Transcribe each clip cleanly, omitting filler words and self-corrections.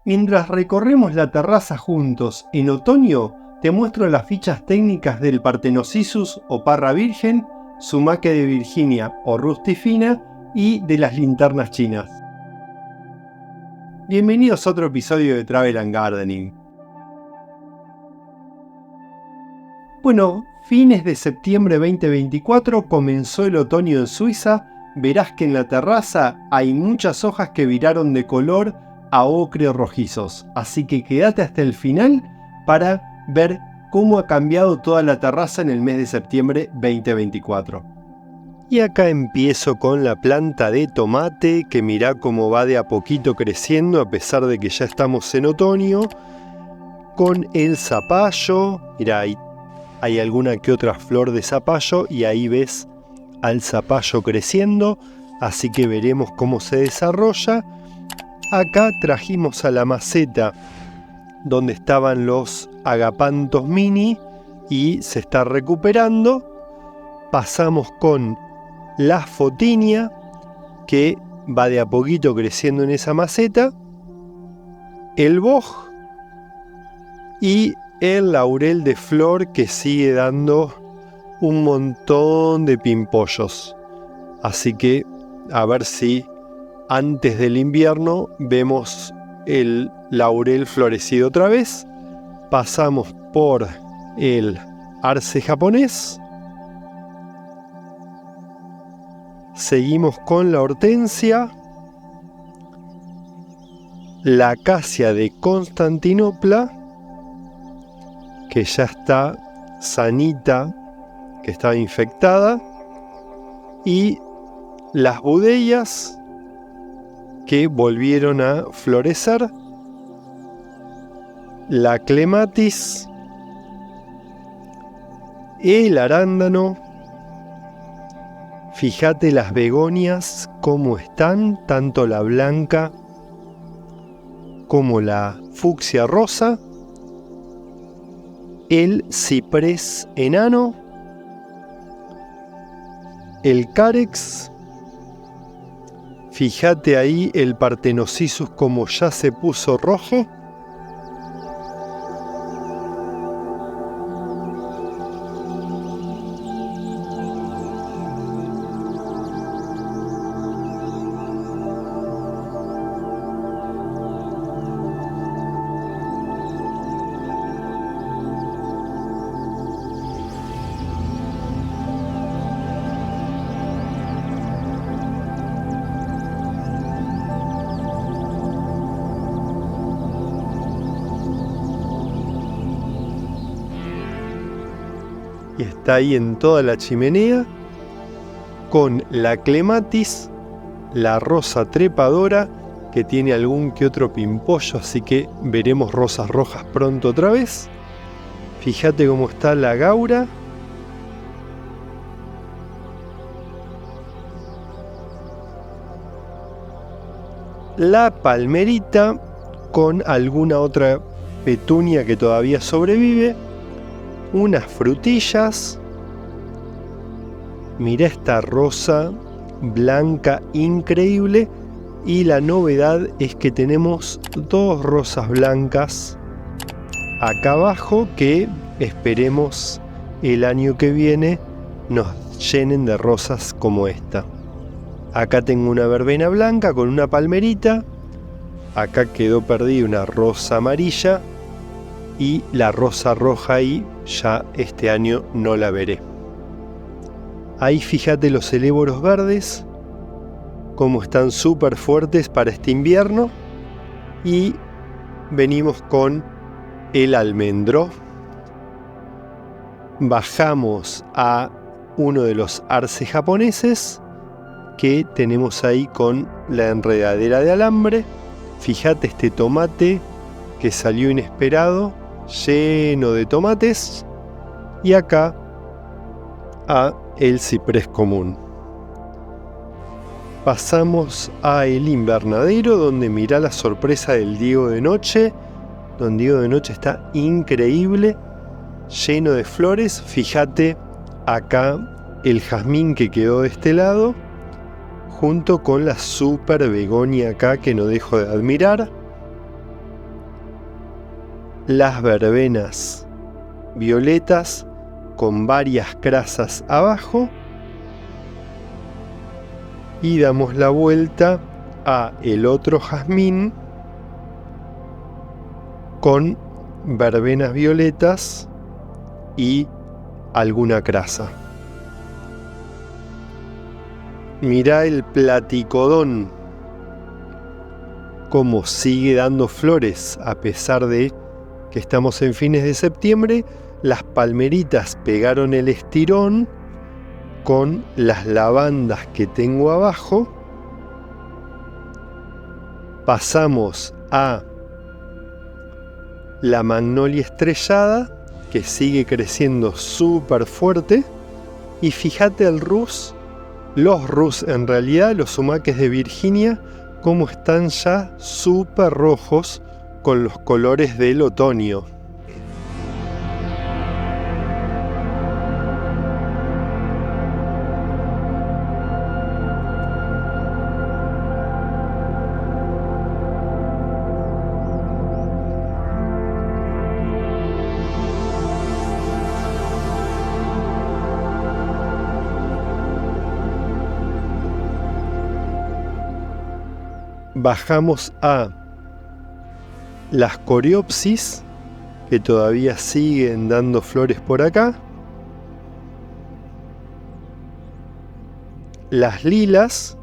Mientras recorremos la terraza juntos en otoño, te muestro las fichas técnicas del Parthenocissus o parra virgen, sumaque de Virginia o rustifina y de las linternas chinas. Bienvenidos a otro episodio de Travel and Gardening. Bueno, fines de septiembre 2024 comenzó el otoño en Suiza. Verás que en la terraza hay muchas hojas que viraron de color a ocre rojizos, así que quédate hasta el final para ver cómo ha cambiado toda la terraza en el mes de septiembre 2024. Y acá empiezo con la planta de tomate, que mirá cómo va de a poquito creciendo a pesar de que ya estamos en otoño. Con el zapallo, mirá, hay alguna que otra flor de zapallo y ahí ves al zapallo creciendo, así que veremos cómo se desarrolla. Acá trajimos a la maceta donde estaban los agapantos mini y se está recuperando. Pasamos con la fotinia, que va de a poquito creciendo en esa maceta, el boj y el laurel de flor, que sigue dando un montón de pimpollos. Así que a ver si antes del invierno vemos el laurel florecido otra vez. Pasamos por el arce japonés. Seguimos con la hortensia, la acacia de Constantinopla, que ya está sanita, que estaba infectada, y las budellas, que volvieron a florecer, la clematis, el arándano. Fíjate las begonias cómo están, tanto la blanca como la fucsia rosa, el ciprés enano, el carex. Fíjate ahí el Parthenocissus como ya se puso rojo. Y está ahí en toda la chimenea, con la clematis, la rosa trepadora, que tiene algún que otro pimpollo, así que veremos rosas rojas pronto otra vez. Fíjate cómo está la gaura. La palmerita, con alguna otra petunia que todavía sobrevive. Unas frutillas. Mira esta rosa blanca increíble. Y la novedad es que tenemos dos rosas blancas acá abajo, que esperemos el año que viene nos llenen de rosas como esta. Acá tengo una verbena blanca con una palmerita. Acá quedó perdida una rosa amarilla. Y la rosa roja ahí ya este año no la veré. Ahí fíjate los elévoros verdes, como están súper fuertes para este invierno. Y venimos con el almendro. Bajamos a uno de los arces japoneses que tenemos ahí con la enredadera de alambre. Fíjate este tomate que salió inesperado, lleno de tomates. Y acá a el ciprés común. Pasamos a el invernadero, donde mirá la sorpresa del Diego de noche. Don Diego de noche está increíble, lleno de flores. Fíjate acá el jazmín que quedó de este lado, junto con la super begonia acá, que no dejo de admirar. las verbenas violetas con varias crazas abajo y damos la vuelta a el otro jazmín con verbenas violetas y alguna craza. Mirá el platicodón cómo sigue dando flores a pesar de que estamos en fines de septiembre. Las palmeritas pegaron el estirón con las lavandas que tengo abajo. Pasamos a la magnolia estrellada, que sigue creciendo súper fuerte. Y fíjate los rus en realidad, los sumaques de Virginia, como están ya súper rojos con los colores del otoño. Bajamos a las coreopsis, que todavía siguen dando flores por acá. Las lilas.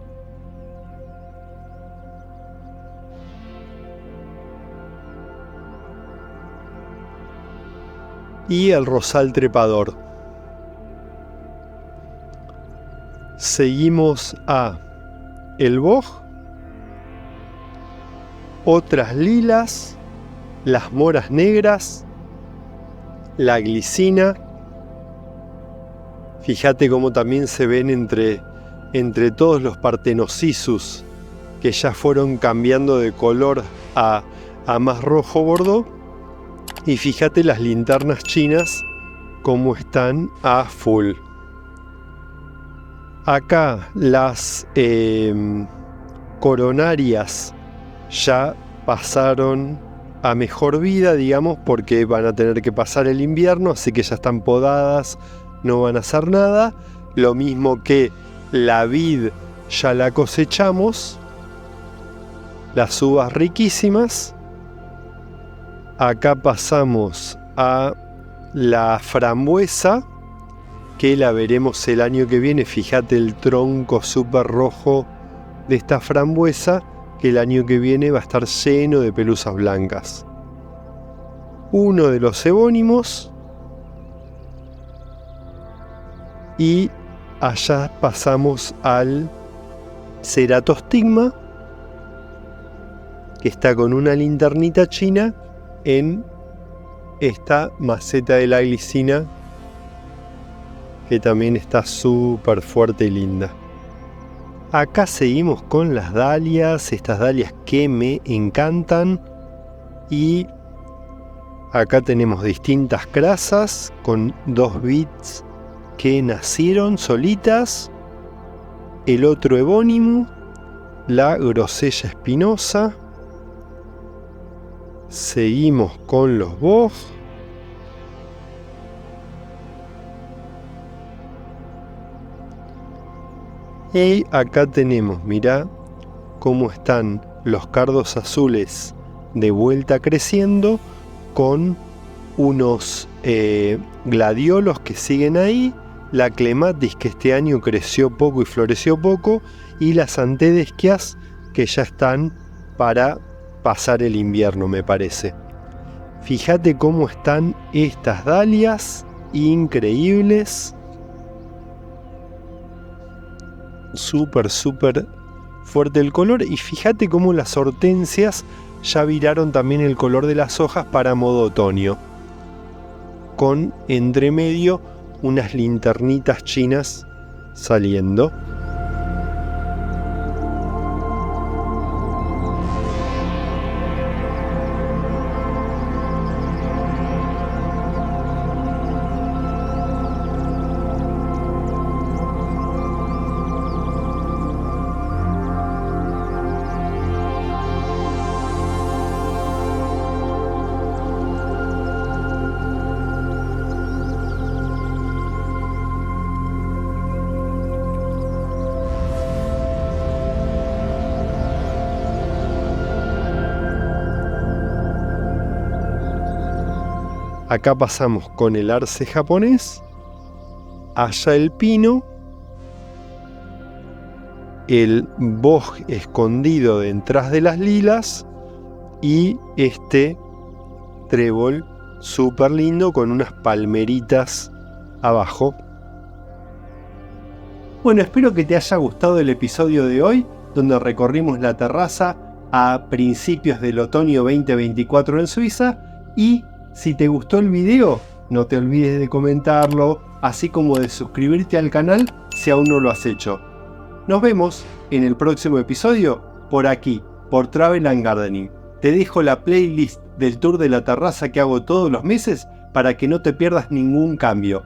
Y el rosal trepador. Seguimos a el boj. Otras lilas, las moras negras, la glicina. Fíjate cómo también se ven entre todos los partenosisus que ya fueron cambiando de color a más rojo bordó. Y fíjate las linternas chinas cómo están a full. Acá las coronarias ya pasaron a mejor vida, digamos, porque van a tener que pasar el invierno, así que ya están podadas, no van a hacer nada. Lo mismo que la vid ya la cosechamos, las uvas riquísimas. Acá pasamos a la frambuesa, que la veremos el año que viene. Fíjate el tronco súper rojo de esta frambuesa, que el año que viene va a estar lleno de pelusas blancas. Uno de los evónimos. Y allá pasamos al ceratostigma, que está con una linternita china en esta maceta de la glicina, que también está súper fuerte y linda. Acá seguimos con las dalias, estas dalias que me encantan. Y acá tenemos distintas crazas con 2 bits que nacieron solitas. El otro evónimo, la grosella espinosa. Seguimos con los boj. Y acá tenemos, mirá cómo están los cardos azules de vuelta creciendo, con unos gladiolos que siguen ahí, la clematis que este año creció poco y floreció poco, y las antedesquias que ya están para pasar el invierno, me parece. Fíjate cómo están estas dalias, increíbles. Súper fuerte el color. Y fíjate cómo las hortensias ya viraron también el color de las hojas para modo otoño, con entre medio unas linternitas chinas saliendo. Acá pasamos con el arce japonés, allá el pino, el boj escondido detrás de las lilas y este trébol súper lindo con unas palmeritas abajo. Bueno, espero que te haya gustado el episodio de hoy, donde recorrimos la terraza a principios del otoño 2024 en Suiza. Y si te gustó el video, no te olvides de comentarlo, así como de suscribirte al canal si aún no lo has hecho. Nos vemos en el próximo episodio por aquí, por Travel and Gardening. Te dejo la playlist del tour de la terraza que hago todos los meses para que no te pierdas ningún cambio.